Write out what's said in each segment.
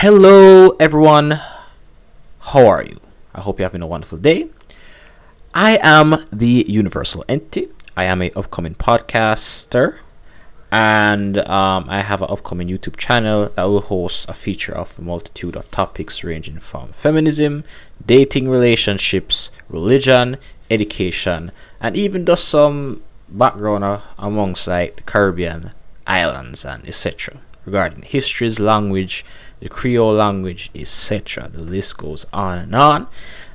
Hello, everyone. How are you? I hope you're having a wonderful day. I am the Universal Entity. I am an upcoming podcaster, and I have an upcoming YouTube channel that will host a feature of a multitude of topics ranging from feminism, dating, relationships, religion, education, and even just some background amongst like the Caribbean islands and etc. regarding histories, language, the Creole language, etc. The list goes on and on.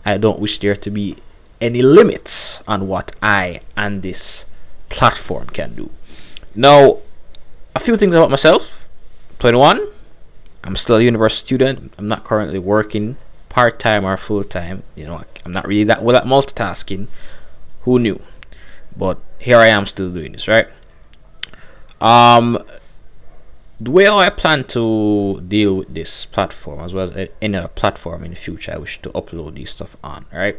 I don't wish there to be any limits on what I and this platform can do. Now, a few things about myself. 21. I'm still a university student. I'm not currently working part-time or full-time. I'm not really that well at multitasking. Who knew? But here I am still doing this, right? The way I plan to deal with this platform, as well as any other platform in the future I wish to upload this stuff on, right,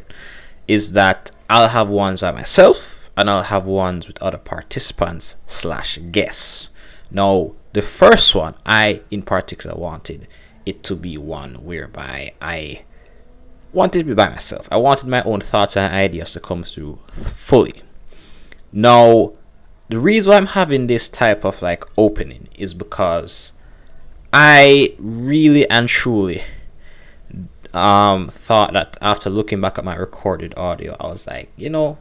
is that I'll have ones by myself and I'll have ones with other participants / guests. Now, the first one, I in particular wanted it to be one whereby I wanted to be by myself. I wanted my own thoughts and ideas to come through fully. Now, the reason why I'm having this type of like opening is because I really and truly thought that after looking back at my recorded audio, I was like, the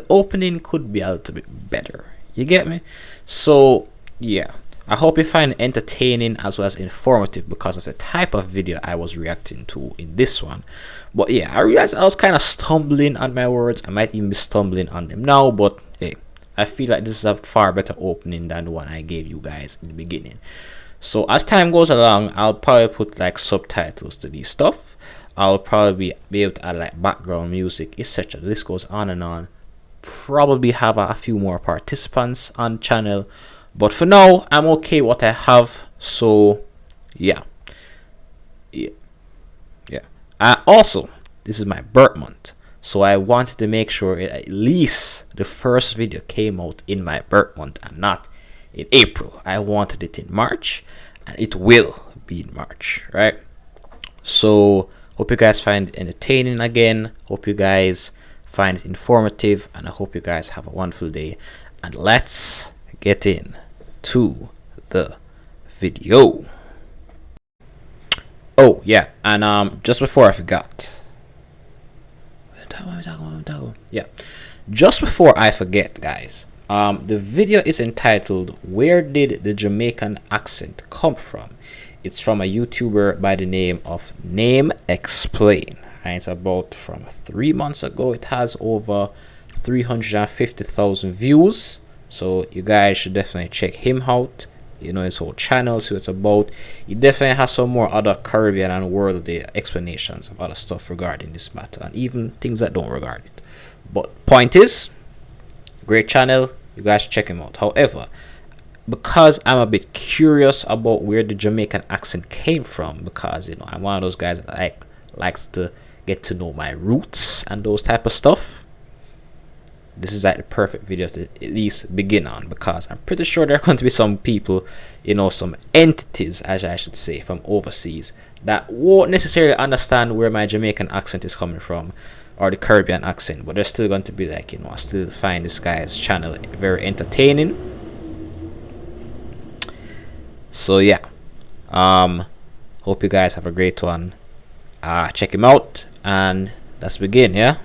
opening could be a little bit better. You get me? So yeah, I hope you find it entertaining as well as informative because of the type of video I was reacting to in this one. But yeah, I realized I was kind of stumbling on my words. I might even be stumbling on them now, but hey, I feel like this is a far better opening than the one I gave you guys in the beginning. So as time goes along, I'll probably put like subtitles to these stuff. I'll probably be able to add like background music, etc. This goes on and on. Probably have a few more participants on the channel, but for now I'm okay with what I have. So yeah. Also, this is my birth month, so I wanted to make sure at least the first video came out in my birth month and not in April. I wanted it in March, and it will be in March, right? So hope you guys find it entertaining again. Hope you guys find it informative, and I hope you guys have a wonderful day. And let's get in to the video. Oh yeah, and just before I forgot, just before I forget, guys, the video is entitled "Where Did the Jamaican Accent Come From?" It's from a YouTuber by the name of Name Explain, and it's about from 3 months ago. It has over 350,000 views, so you guys should definitely check him out. His whole channel, see what it's about. He definitely has some more other Caribbean and worldly explanations of other stuff regarding this matter, and even things that don't regard it. But point is, great channel, you guys should check him out. However, because I'm a bit curious about where the Jamaican accent came from, because I'm one of those guys that likes to get to know my roots and those type of stuff, this is like the perfect video to at least begin on, because I'm pretty sure there are going to be some people, some entities, as I should say, from overseas that won't necessarily understand where my Jamaican accent is coming from, or the Caribbean accent, but they're still going to be like, I still find this guy's channel very entertaining. So yeah, hope you guys have a great one. Check him out, and let's begin. Yeah.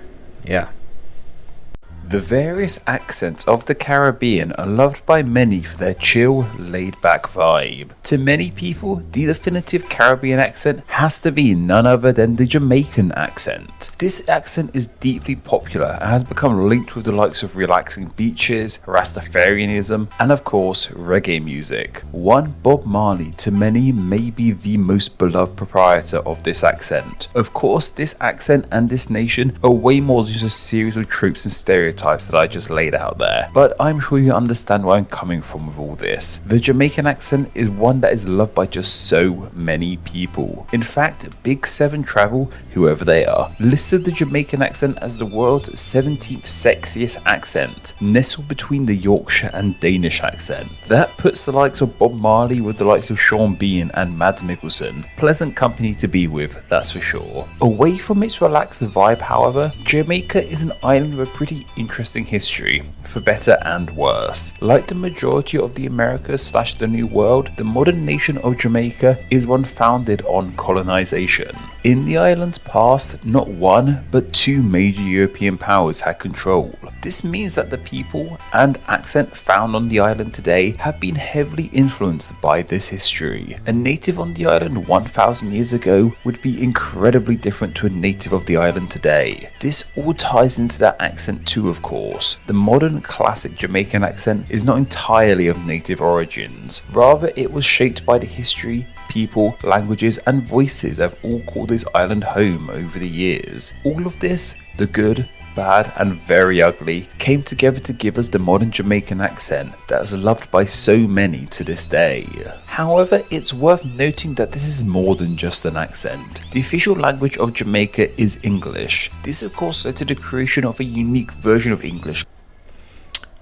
The various accents of the Caribbean are loved by many for their chill, laid-back vibe. To many people, the definitive Caribbean accent has to be none other than the Jamaican accent. This accent is deeply popular and has become linked with the likes of relaxing beaches, Rastafarianism, and of course, reggae music. One Bob Marley to many may be the most beloved proprietor of this accent. Of course, this accent and this nation are way more than just a series of tropes and stereotypes stereotypes that I just laid out there, but I'm sure you understand where I'm coming from with all this. The Jamaican accent is one that is loved by just so many people. In fact, Big 7 Travel, whoever they are, listed the Jamaican accent as the world's 17th sexiest accent, nestled between the Yorkshire and Danish accent. That puts the likes of Bob Marley with the likes of Sean Bean and Mads Mikkelsen. Pleasant company to be with, that's for sure. Away from its relaxed vibe, however, Jamaica is an island with a pretty interesting history, for better and worse. Like the majority of the Americas / the New World, the modern nation of Jamaica is one founded on colonization. In the island's past, not one, but two major European powers had control. This means that the people and accent found on the island today have been heavily influenced by this history. A native on the island 1,000 years ago would be incredibly different to a native of the island today. This all ties into that accent too, of course. The modern classic Jamaican accent is not entirely of native origins. Rather, it was shaped by the history, people, languages and voices that have all called this island home over the years. All of this, the good, bad and very ugly, came together to give us the modern Jamaican accent that is loved by so many to this day. However, it's worth noting that this is more than just an accent. The official language of Jamaica is English. This of course led to the creation of a unique version of English.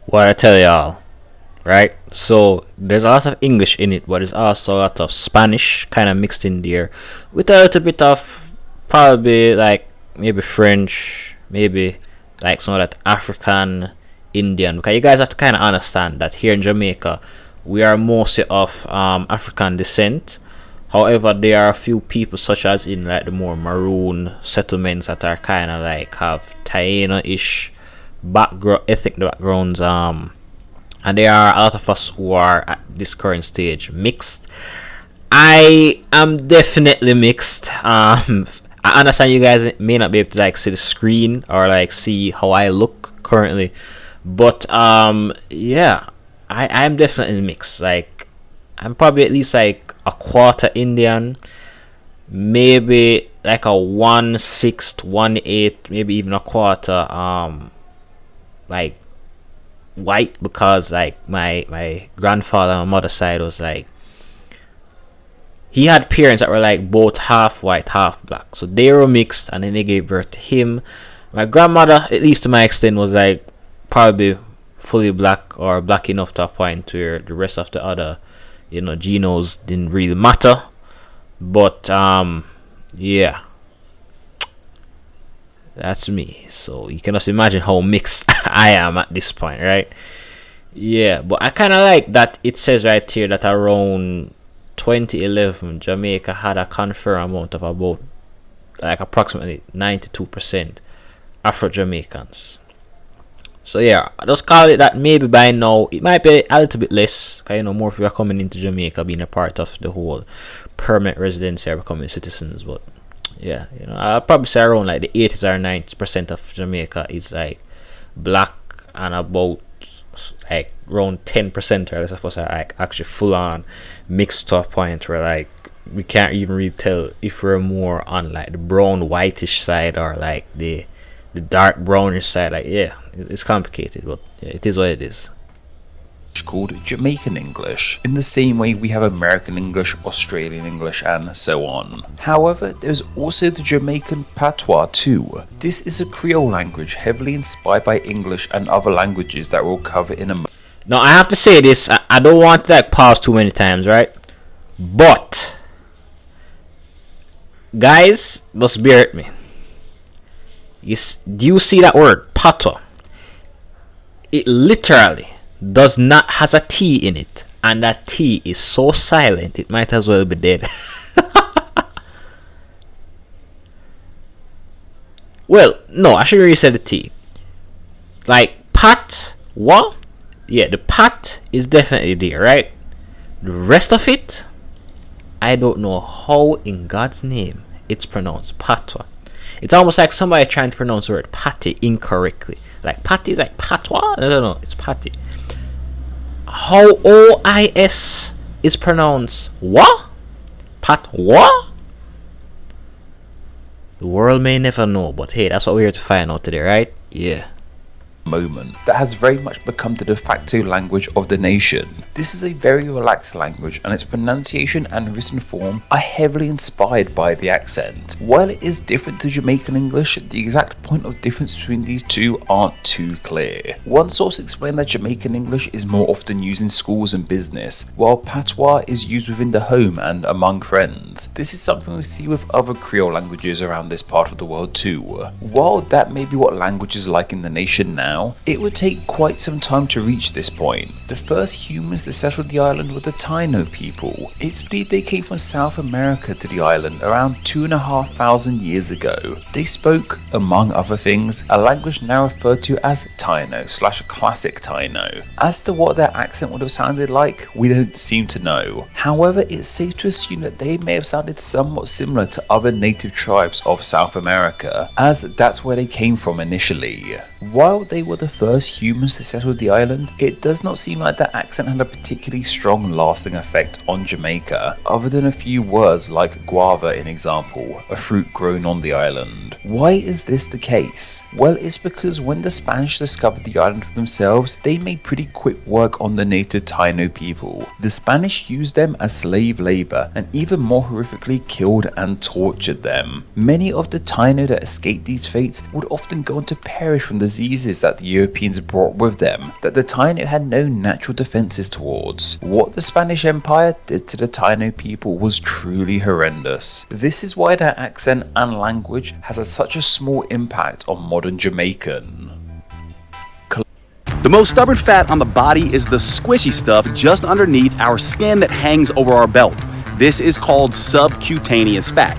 What I tell y'all, right? So there's a lot of English in it, but there's also a lot of Spanish kind of mixed in there, with a little bit of probably like maybe French, maybe like some of that African, Indian. Because you guys have to kind of understand that here in Jamaica, we are mostly of African descent. However, there are a few people, such as in like the more maroon settlements, that are kind of like have Taino-ish background, ethnic backgrounds, and there are a lot of us who are at this current stage mixed. I am definitely mixed. I understand you guys may not be able to like see the screen or like see how I look currently, but yeah, I'm definitely mixed. Like I'm probably at least like a quarter Indian, maybe like a 1/6, 1/8, maybe even a quarter like white, because like my grandfather on my mother's side was like, he had parents that were like both half white half black, so they were mixed and then they gave birth to him. My grandmother, at least to my extent, was like probably fully black or black enough to a point where the rest of the other genos didn't really matter. But yeah, that's me. So you can just imagine how mixed I am at this point, right? Yeah, but I kind of like that it says right here that around 2011 Jamaica had a confirmed amount of about like approximately 92% Afro-Jamaicans. So yeah, I just call it that. Maybe by now it might be a little bit less, because more people are coming into Jamaica, being a part of the whole permanent residency or becoming citizens. But yeah, I'll probably say around like the 80s or 90% of Jamaica is like black, and about like around 10% or less of us are like actually full on mixed to a point where like we can't even really tell if we're more on like the brown whitish side or like the dark brownish side. Like yeah, it's complicated, but yeah, it is what it is. Called Jamaican English, in the same way we have American English, Australian English and so on. However, there's also the Jamaican patois too. This is a Creole language heavily inspired by English and other languages that we'll cover in a moment. Now I have to say this, I don't want to like pause too many times, right? But guys, just bear with me. Do you see that word patois? It literally does not has a T in it, and that T is so silent it might as well be dead. Well, no, I should really say the T. Like pat, what? Yeah, the pat is definitely there, right? The rest of it, I don't know how in God's name it's pronounced patois. It's almost like somebody trying to pronounce the word patty incorrectly. Like patty is like patois? No, it's patty. How OIS is pronounced what? Patois? The world may never know, but hey, that's what we're here to find out today, right? Yeah. moment that has very much become the de facto language of the nation. This is a very relaxed language, and its pronunciation and written form are heavily inspired by the accent. While it is different to Jamaican English, the exact point of difference between these two aren't too clear. One source explained that Jamaican English is more often used in schools and business, while patois is used within the home and among friends. This is something we see with other Creole languages around this part of the world too. While that may be what language is like in the nation now, it would take quite some time to reach this point. The first humans that settled the island were the Taino people. It's believed they came from South America to the island around 2,500 years ago. They spoke, among other things, a language now referred to as Taino/Classic Taino. As to what their accent would have sounded like, we don't seem to know. However, it's safe to assume that they may have sounded somewhat similar to other native tribes of South America, as that's where they came from initially. While they were the first humans to settle the island, it does not seem like their accent had a particularly strong lasting effect on Jamaica, other than a few words like guava in example, a fruit grown on the island. Why is this the case? Well, it's because when the Spanish discovered the island for themselves, they made pretty quick work on the native Taino people. The Spanish used them as slave labor and even more horrifically killed and tortured them. Many of the Taino that escaped these fates would often go on to perish from diseases that the Europeans brought with them that the Taino had no natural defenses towards. What the Spanish Empire did to the Taino people was truly horrendous. This is why their accent and language has had such a small impact on modern Jamaican. The most stubborn fat on the body is the squishy stuff just underneath our skin that hangs over our belt. This is called subcutaneous fat.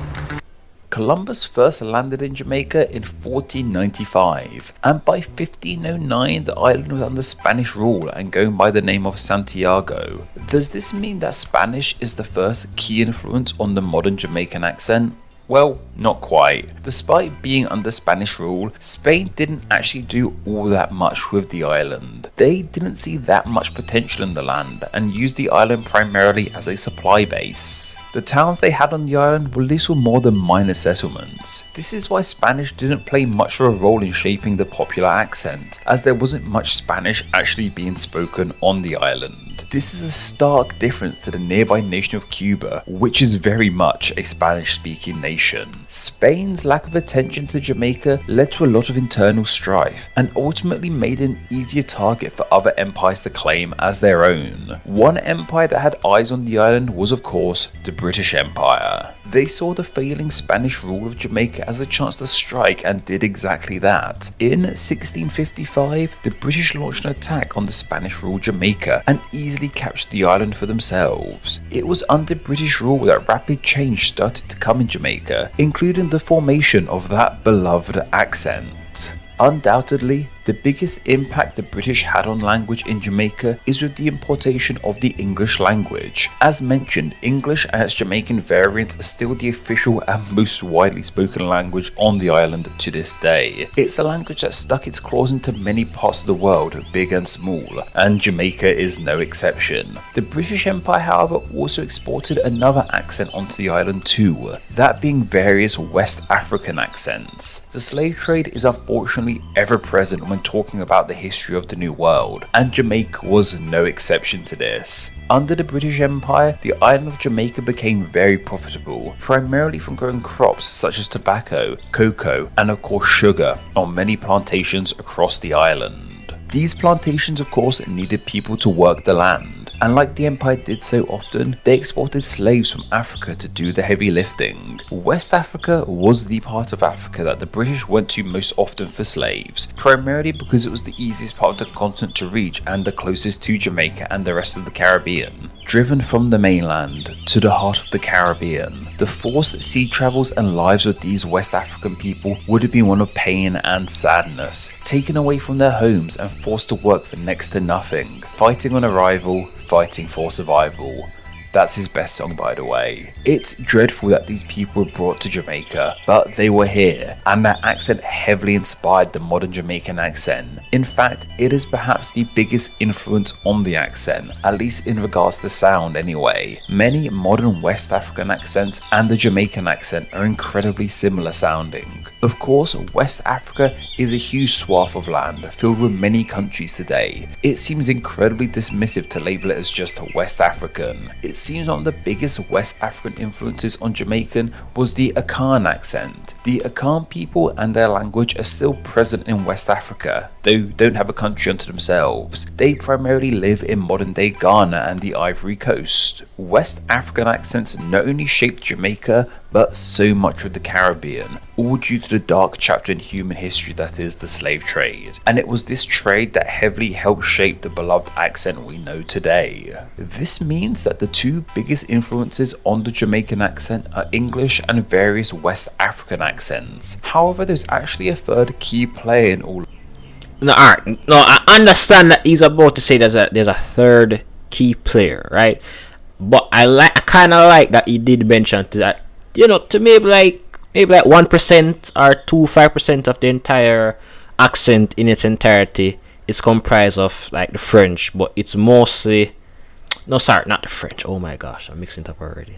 Columbus first landed in Jamaica in 1495, and by 1509 the island was under Spanish rule and going by the name of Santiago. Does this mean that Spanish is the first key influence on the modern Jamaican accent? Well, not quite. Despite being under Spanish rule, Spain didn't actually do all that much with the island. They didn't see that much potential in the land and used the island primarily as a supply base. The towns they had on the island were little more than minor settlements. This is why Spanish didn't play much of a role in shaping the popular accent, as there wasn't much Spanish actually being spoken on the island. This is a stark difference to the nearby nation of Cuba, which is very much a Spanish-speaking nation. Spain's lack of attention to Jamaica led to a lot of internal strife, and ultimately made it an easier target for other empires to claim as their own. One empire that had eyes on the island was, of course, the British Empire. They saw the failing Spanish rule of Jamaica as a chance to strike and did exactly that. In 1655, the British launched an attack on the Spanish-ruled Jamaica and easily captured the island for themselves. It was under British rule that rapid change started to come in Jamaica, including the formation of that beloved accent. Undoubtedly, the biggest impact the British had on language in Jamaica is with the importation of the English language. As mentioned, English and its Jamaican variants are still the official and most widely spoken language on the island to this day. It's a language that stuck its claws into many parts of the world, big and small, and Jamaica is no exception. The British Empire, however, also exported another accent onto the island too, that being various West African accents. The slave trade is unfortunately ever present when talking about the history of the New World, and Jamaica was no exception to this. Under the British Empire, the island of Jamaica became very profitable, primarily from growing crops such as tobacco, cocoa, and of course sugar on many plantations across the island. These plantations of course needed people to work the land, and like the empire did so often, they exported slaves from Africa to do the heavy lifting. West Africa was the part of Africa that the British went to most often for slaves, primarily because it was the easiest part of the continent to reach and the closest to Jamaica and the rest of the Caribbean. Driven from the mainland to the heart of the Caribbean, the forced sea travels and lives of these West African people would have been one of pain and sadness, taken away from their homes and forced to work for next to nothing, fighting on arrival, fighting for survival. That's his best song, by the way. It's dreadful that these people were brought to Jamaica, but they were here, and their accent heavily inspired the modern Jamaican accent. In fact, it is perhaps the biggest influence on the accent, at least in regards to sound anyway. Many modern West African accents and the Jamaican accent are incredibly similar sounding. Of course, West Africa is a huge swath of land filled with many countries today. It seems incredibly dismissive to label it as just West African. It seems one of the biggest West African influences on Jamaican was the Akan accent. The Akan people and their language are still present in West Africa, though don't have a country unto themselves. They primarily live in modern day Ghana and the Ivory Coast. West African accents not only shaped Jamaica, but so much of the Caribbean, all due to the dark chapter in human history that is the slave trade. And it was this trade that heavily helped shape the beloved accent we know today. This means that the two biggest influences on the Jamaican accent are English and various West African accents. However, there's actually a third key player in all. No, alright. No, I understand that he's about to say there's a third key player, right? But I kind of like that he did mention to that. You know, to maybe like 1% or 5% of the entire accent in its entirety is comprised of like the French, but it's mostly not the French. Oh my gosh, I'm mixing it up already.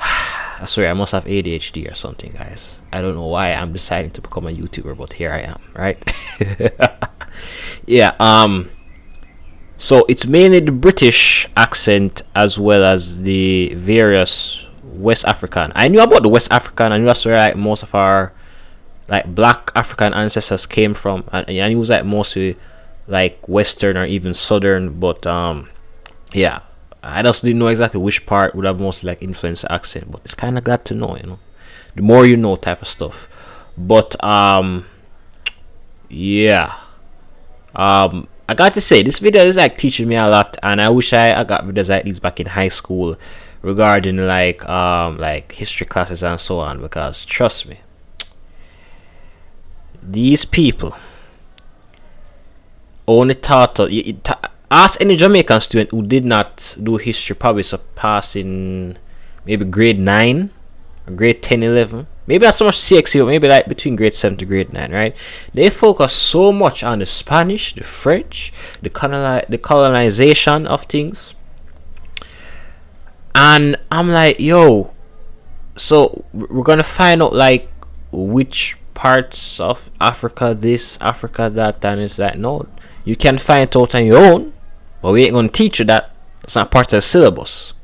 I swear I must have ADHD or something, guys. I don't know why I'm deciding to become a YouTuber, but here I am, right? Yeah. So it's mainly the British accent as well as the various West African. I knew about the West African. I knew that's where like most of our like black African ancestors came from, and I knew it was like mostly like Western or even Southern. But yeah, I just didn't know exactly which part would have mostly like influenced the accent. But it's kind of glad to know, you know, the more you know type of stuff. But yeah, I got to say this video is like teaching me a lot, and I wish I got videos like these back in high school regarding like history classes and so on, because trust me, these people only taught us. Ask any Jamaican student who did not do history, probably surpassing maybe grade 9 or grade 10, 11, maybe not so much CXC, but maybe like between grade 7 to grade 9, right? They focus so much on the Spanish, the French, the colonization of things. And I'm like, yo, so we're gonna find out like which parts of Africa this, Africa that, and it's like, no, you can find it out on your own, but we ain't gonna teach you that. It's not part of the syllabus.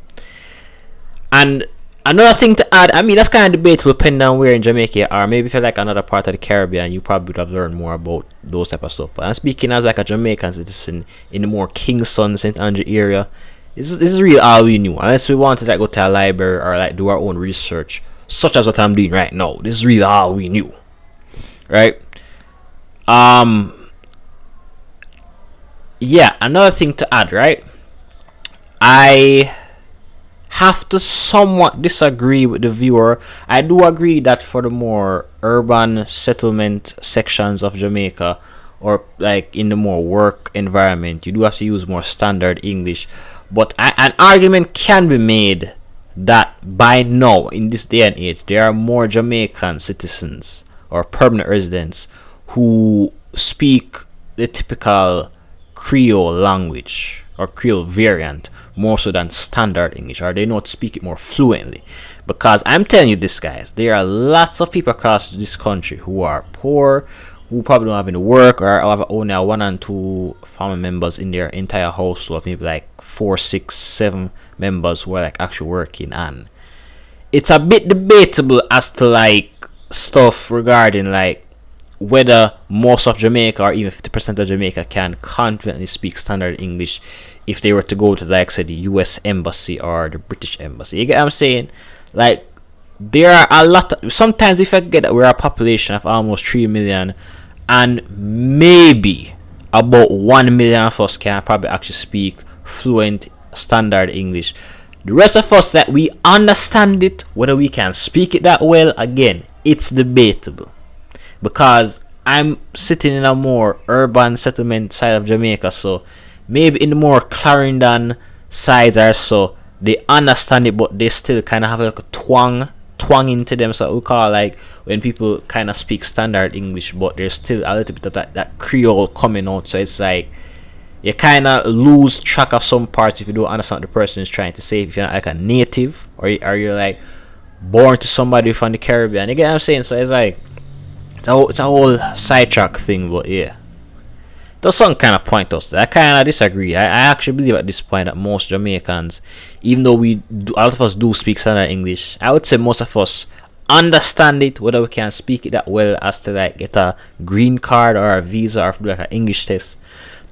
And another thing to add, I mean, that's kind of debatable depending on where in Jamaica you are. Maybe if you're like another part of the Caribbean, you probably would have learned more about those type of stuff. But I'm speaking as like a Jamaican citizen in the more Kingston, St. Andrew area. This is really all we knew, unless we wanted to like go to a library or like do our own research, such as what I'm doing right now. This is really all we knew, right? Yeah, another thing to add, right? I have to somewhat disagree with the viewer. I do agree that for the more urban settlement sections of Jamaica, or like in the more work environment, you do have to use more standard English. But an argument can be made that by now, in this day and age, there are more Jamaican citizens or permanent residents who speak the typical Creole language or Creole variant more so than standard English, or they know how to speak it more fluently. Because I'm telling you this, guys, there are lots of people across this country who are poor, who probably don't have any work, or have only 1 and 2 family members in their entire household of maybe like 4, 6, 7 members who are like actually working. And it's a bit debatable as to like stuff regarding like whether most of Jamaica or even 50% of Jamaica can confidently speak standard English if they were to go to like say the US embassy or the British embassy. You get what I'm saying? Like, there are a lot of, sometimes if I get that we're a population of almost 3 million, and maybe about 1 million of us can probably actually speak fluent standard English. The rest of us, that we understand it, whether we can speak it that well, again, it's debatable. Because I'm sitting in a more urban settlement side of Jamaica, so maybe in the more Clarendon sides or so, they understand it, but they still kind of have like a twang into them. So we call like when people kind of speak standard English, but there's still a little bit of that Creole coming out. So it's like you kind of lose track of some parts if you don't understand what the person is trying to say. If you're not like a native, or you're like born to somebody from the Caribbean, you get what I'm saying? So it's like, it's a whole sidetrack thing, but yeah. There's some kind of point us. I kind of disagree. I actually believe at this point that most Jamaicans, even though a lot of us do speak standard English, I would say most of us understand it, whether we can speak it that well as to like get a green card or a visa or like an English test.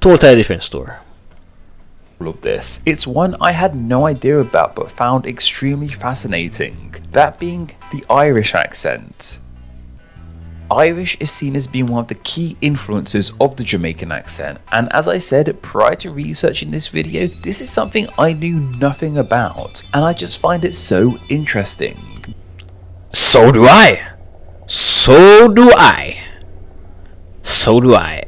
Totally different story. Of this. It's one I had no idea about but found extremely fascinating, that being the Irish accent. Irish is seen as being one of the key influences of the Jamaican accent, and as I said prior to researching this video, this is something I knew nothing about, and I just find it so interesting. So do I. So do I. So do I.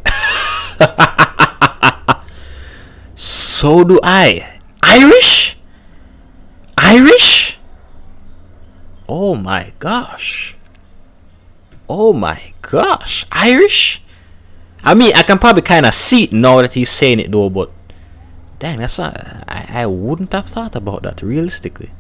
So do I. Irish? Irish? Oh my gosh. Oh my gosh. Irish? I mean, I can probably kind of see it now that he's saying it though, but dang, that's not, I wouldn't have thought about that realistically.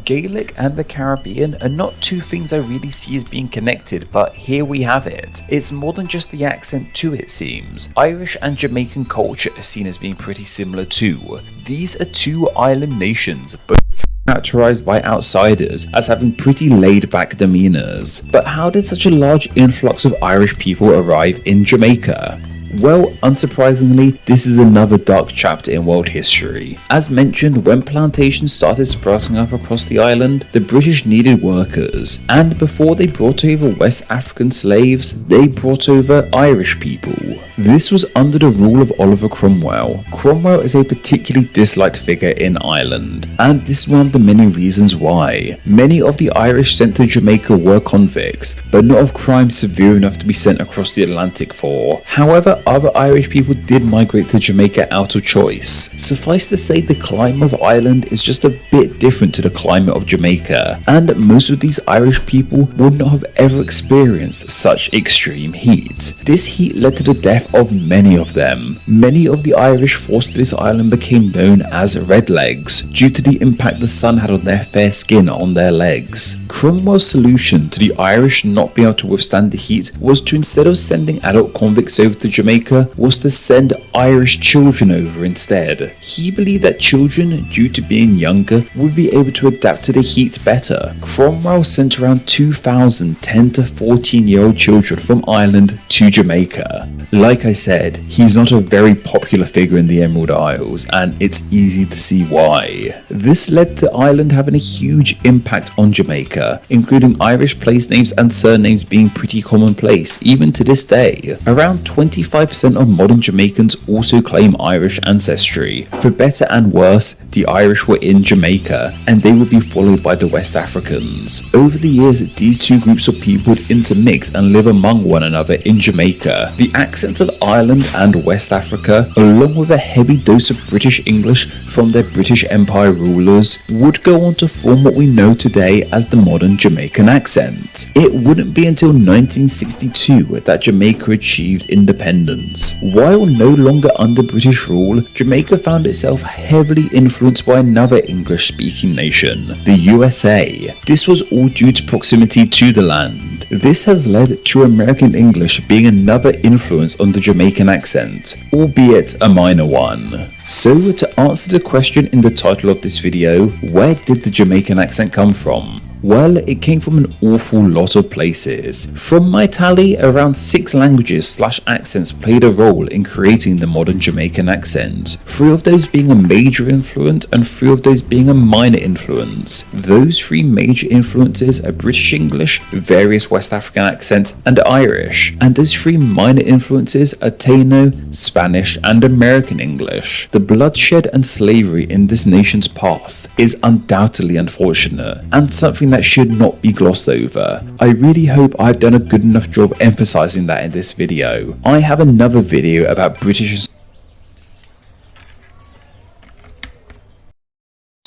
Gaelic and the Caribbean are not two things I really see as being connected, but here we have it. It's more than just the accent too, it seems. Irish and Jamaican culture are seen as being pretty similar too. These are two island nations, both characterized by outsiders as having pretty laid-back demeanors. But how did such a large influx of Irish people arrive in Jamaica? Well, unsurprisingly, this is another dark chapter in world history. As mentioned, when plantations started sprouting up across the island, the British needed workers, and before they brought over West African slaves, they brought over Irish people. This was under the rule of Oliver Cromwell. Cromwell is a particularly disliked figure in Ireland, and this is one of the many reasons why. Many of the Irish sent to Jamaica were convicts, but not of crimes severe enough to be sent across the Atlantic for. However, other Irish people did migrate to Jamaica out of choice. Suffice to say, the climate of Ireland is just a bit different to the climate of Jamaica, and most of these Irish people would not have ever experienced such extreme heat. This heat led to the death of many of them. Many of the Irish forced to this island became known as redlegs, due to the impact the sun had on their fair skin on their legs. Cromwell's solution to the Irish not being able to withstand the heat was to, instead of sending adult convicts over to Jamaica, was to send Irish children over instead. He believed that children, due to being younger, would be able to adapt to the heat better. Cromwell sent around 2,000 10 to 14-year-old children from Ireland to Jamaica. Like I said, he's not a very popular figure in the Emerald Isles, and it's easy to see why. This led to Ireland having a huge impact on Jamaica, including Irish place names and surnames being pretty commonplace, even to this day. Around 25% of modern Jamaicans also claim Irish ancestry. For better and worse, the Irish were in Jamaica, and they would be followed by the West Africans. Over the years, these two groups of people would intermix and live among one another in Jamaica. The accents of Ireland and West Africa, along with a heavy dose of British English from their British Empire rulers, would go on to form what we know today as the modern Jamaican accent. It wouldn't be until 1962 that Jamaica achieved independence. While no longer under British rule, Jamaica found itself heavily influenced by another English-speaking nation, the USA. This was all due to proximity to the land. This has led to American English being another influence on the Jamaican accent, albeit a minor one. So, to answer the question in the title of this video, where did the Jamaican accent come from? Well, it came from an awful lot of places. From my tally, around 6 languages/accents played a role in creating the modern Jamaican accent. 3 of those being a major influence and 3 of those being a minor influence. Those 3 major influences are British English, various West African accents, and Irish. And those 3 minor influences are Taino, Spanish, and American English. The bloodshed and slavery in this nation's past is undoubtedly unfortunate, and something that should not be glossed over. I really hope I've done a good enough job emphasizing that in this video. I have another video about British and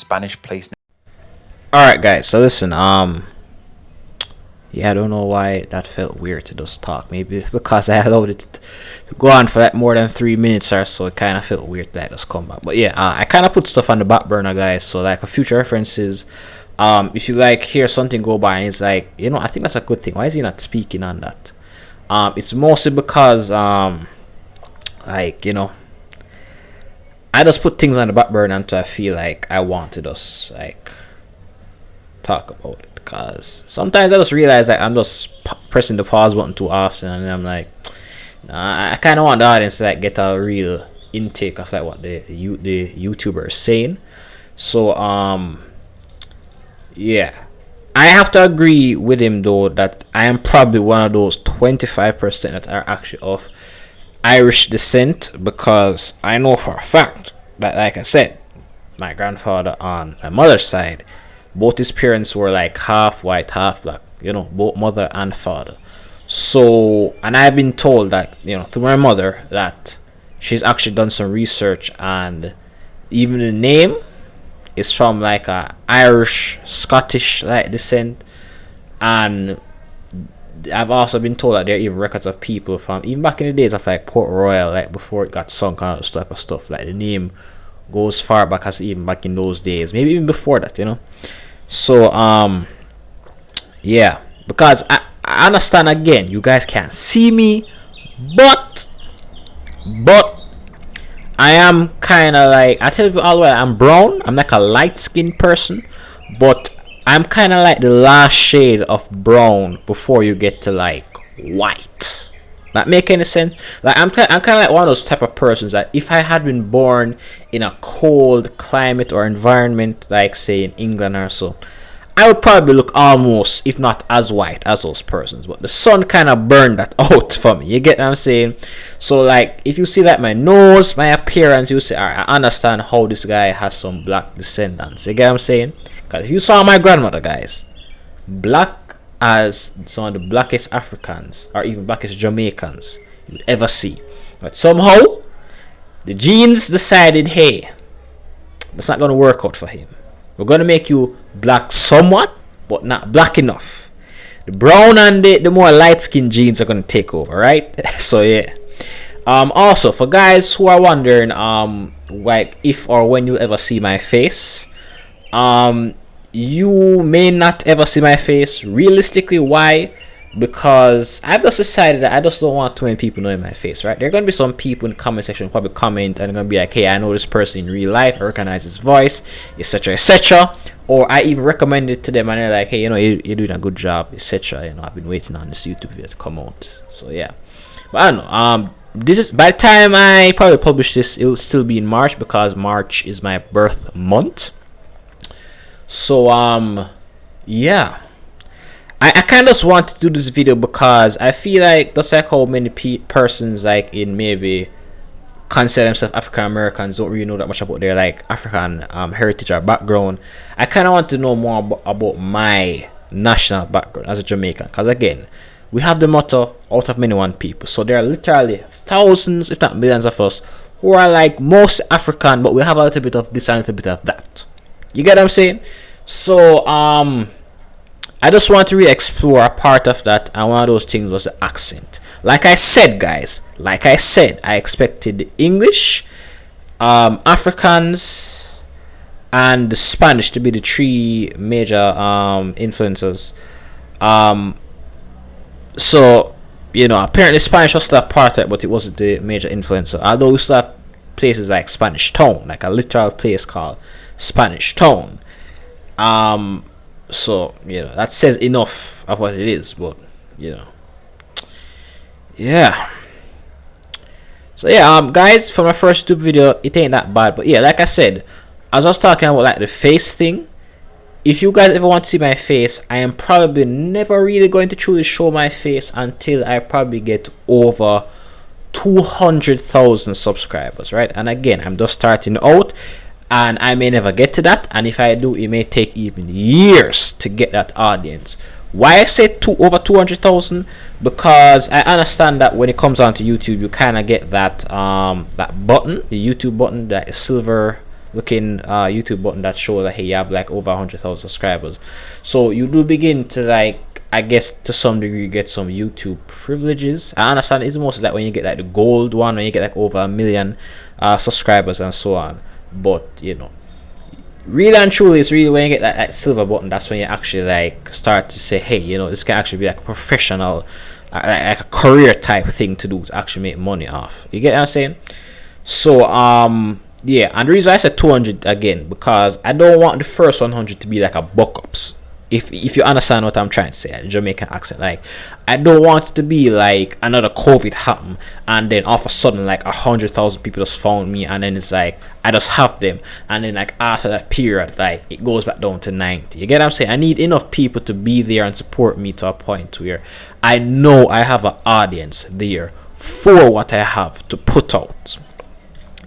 Spanish place. Alright guys, so listen, yeah, I don't know why that felt weird to just talk. Maybe because I allowed it to go on for like more than 3 minutes or so, it kind of felt weird that I just come back. But yeah, I kind of put stuff on the back burner, guys, so like for future references, if you like hear something go by and it's like, you know, I think that's a good thing, why is he not speaking on that? It's mostly because like, you know, I just put things on the back burner until I feel like I want to just like talk about it. Because sometimes I just realize that I'm just pressing the pause button too often, and I'm like, nah, I kind of want the audience to like get a real intake of like what the YouTuber is saying. So yeah, I have to agree with him though that I am probably one of those 25% that are actually of Irish descent, because I know for a fact that, like I said, my grandfather on my mother's side, both his parents were like half white, half black, you know, both mother and father. So, and I've been told that, you know, through my mother, that she's actually done some research, and even the name is from like a Irish, Scottish like descent. And I've also been told that there are even records of people from even back in the days of like Port Royal, like before it got sunk and all this type of stuff. Like the name goes far back as even back in those days, maybe even before that, you know. So yeah, because I understand, again, you guys can't see me, but I am kind of like, I tell you all the way, I'm brown. I'm like a light skinned person, but I'm kind of like the last shade of brown before you get to like white. That make any sense? Like I'm kind of like one of those type of persons that if I had been born in a cold climate or environment, like say in England or so, I would probably look almost, if not as white as those persons. But the sun kind of burned that out for me. You get what I'm saying? So like, if you see like my nose, my appearance, you say, alright, I understand how this guy has some black descendants. You get what I'm saying? Because if you saw my grandmother, guys, black as some of the blackest Africans or even blackest Jamaicans you would ever see. But somehow, the genes decided, hey, that's not going to work out for him. We're going to make you black somewhat, but not black enough. The brown and the more light-skinned genes are going to take over, right? So, yeah. Also, for guys who are wondering like if or when you'll ever see my face, you may not ever see my face. Realistically, why? Because I've just decided that I just don't want too many people knowing my face, right? There are going to be some people in the comment section who probably comment and they're going to be like, hey, I know this person in real life, I recognize his voice, etc., etc. Or I even recommend it to them and they're like, hey, you know, you're doing a good job, etc. You know, I've been waiting on this YouTube video to come out. So, yeah. But I don't know. This is, by the time I probably publish this, it will still be in March, because March is my birth month. So, yeah. I kind of just wanted to do this video because I feel like that's like how many persons like in maybe consider themselves African Americans don't really know that much about their like African heritage or background. I kind of want to know more about my national background as a Jamaican, because again, we have the motto, out of many one people. So there are literally thousands, if not millions of us who are like most African, but we have a little bit of this and a little bit of that. You get what I'm saying? So I just want to really explore a part of that, and one of those things was the accent. Like I said, guys, I expected English, Afrikaans, and the Spanish to be the three major influences. So, you know, apparently Spanish was still a part of it, but it wasn't the major influencer. Although we still have places like Spanish Town, like a literal place called Spanish Town. So, you know, that says enough of what it is, but, you know, yeah. So, yeah, guys, for my first YouTube video, it ain't that bad, but yeah, like I said, as I was talking about, like, the face thing, if you guys ever want to see my face, I am probably never really going to truly show my face until I probably get over 200,000 subscribers, right? And again, I'm just starting out, and I may never get to that, and if I do, it may take even years to get that audience. Why I say over 200,000? Because I understand that when it comes onto YouTube, you kind of get that that button, the YouTube button, that silver looking YouTube button that shows that, hey, you have like over 100,000 subscribers. So you do begin to, like, I guess to some degree, get some YouTube privileges. I understand it's mostly like when you get like the gold one, when you get like over 1 million subscribers and so on. But, you know, really and truly, it's really when you get that silver button, that's when you actually like start to say, hey, you know, this can actually be like a professional like a career type thing to do to actually make money off. You get what I'm saying? So yeah, and the reason I said 200 again, because I don't want the first 100 to be like a buck ups. If you understand what I'm trying to say, a Jamaican accent, like I don't want it to be like another COVID happen and then all of a sudden like 100,000 people just found me, and then it's like I just have them, and then like after that period like it goes back down to 90. You get what I'm saying? I need enough people to be there and support me to a point where I know I have an audience there for what I have to put out.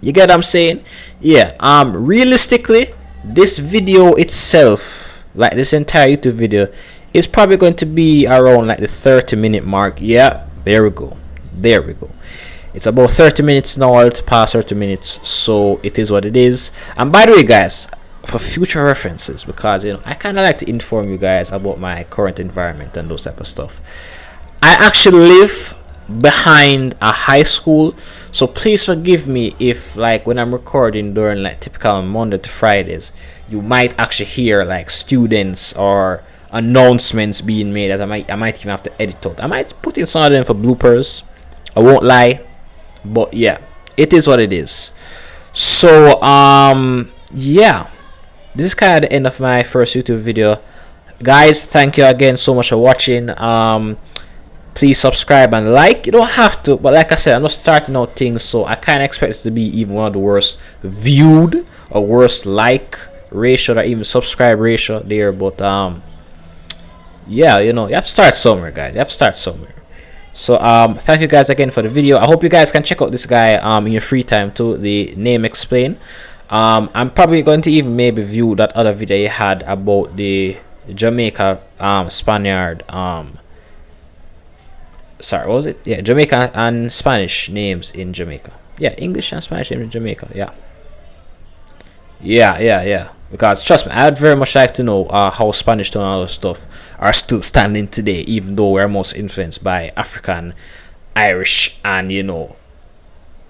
You get what I'm saying? Yeah. Realistically, this video itself, like this entire YouTube video, is probably going to be around like the 30-minute mark. Yeah, there we go. There we go. It's about 30 minutes now, to pass 30 minutes, so it is what it is. And by the way, guys, for future references, because you know I kind of like to inform you guys about my current environment and those type of stuff. I actually live behind a high school, so please forgive me if like when I'm recording during like typical Monday to Fridays, you might actually hear like students or announcements being made that I might even have to edit out. I might put in some of them for bloopers, I won't lie, but yeah, it is what it is. So yeah, this is kind of the end of my first YouTube video, guys. Thank you again so much for watching. Please subscribe and like. You don't have to, but like I said, I'm not starting out things, so I kind of expect this to be even one of the worst viewed or worst like ratio or even subscribe ratio there. But yeah, you know, you have to start somewhere, guys. You have to start somewhere. So thank you guys again for the video. I hope you guys can check out this guy in your free time too, the Name Explain. I'm probably going to even maybe view that other video you had about the Jamaica Spaniard sorry, what was it? Yeah, Jamaican and Spanish names in Jamaica. Yeah, English and Spanish names in Jamaica. Yeah. Because trust me, I'd very much like to know how Spanish and all that stuff are still standing today, even though we're most influenced by African, Irish, and you know,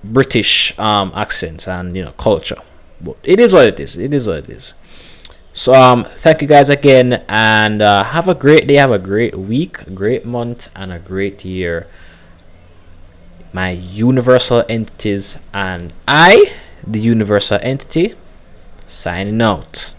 British accents and you know culture. But it is what it is. It is what it is. So thank you guys again, and have a great day, have a great week, a great month, and a great year, my universal entities, and I, the universal entity, signing out.